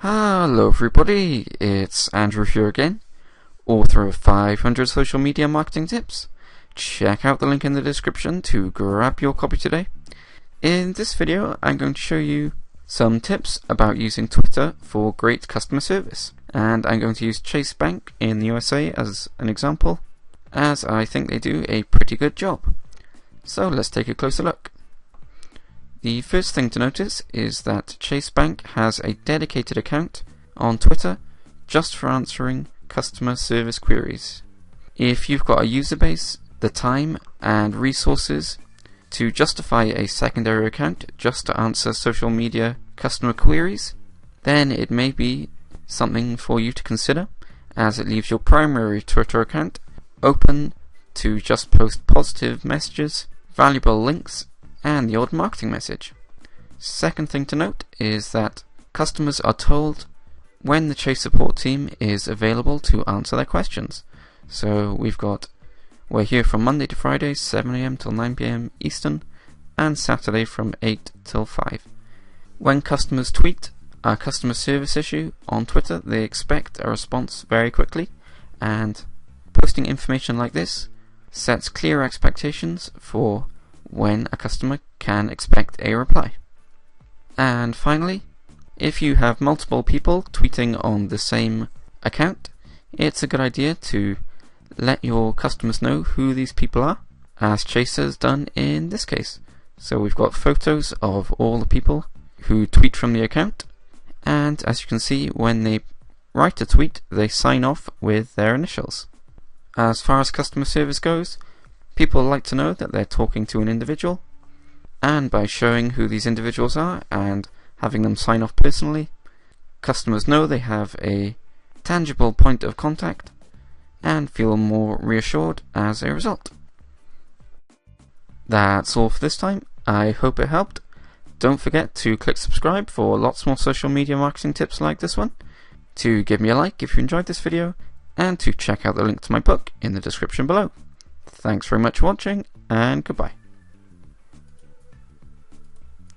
Hello everybody, it's Andrew here again, author of 500 Social Media Marketing Tips. Check out the link in the description to grab your copy today. In this video, I'm going to show you some tips about using Twitter for great customer service. And I'm going to use Chase Bank in the USA as an example, as I think they do a pretty good job. So let's take a closer look. The first thing to notice is that Chase Bank has a dedicated account on Twitter just for answering customer service queries. If you've got a user base, the time and resources to justify a secondary account just to answer social media customer queries, then it may be something for you to consider, as it leaves your primary Twitter account open to just post positive messages, valuable links, and the odd marketing message. Second thing to note is that customers are told when the Chase support team is available to answer their questions. So we're here from Monday to Friday, 7 AM till 9 PM Eastern, and Saturday from 8 till 5. When customers tweet a customer service issue on Twitter, they expect a response very quickly, and posting information like this sets clear expectations for when a customer can expect a reply. And finally, if you have multiple people tweeting on the same account, it's a good idea to let your customers know who these people are, as Chase has done in this case. So we've got photos of all the people who tweet from the account, and as you can see, when they write a tweet, they sign off with their initials. As far as customer service goes, people like to know that they're talking to an individual, and by showing who these individuals are and having them sign off personally, customers know they have a tangible point of contact and feel more reassured as a result. That's all for this time. I hope it helped. Don't forget to click subscribe for lots more social media marketing tips like this one, to give me a like if you enjoyed this video, and to check out the link to my book in the description below. Thanks very much for watching, and goodbye.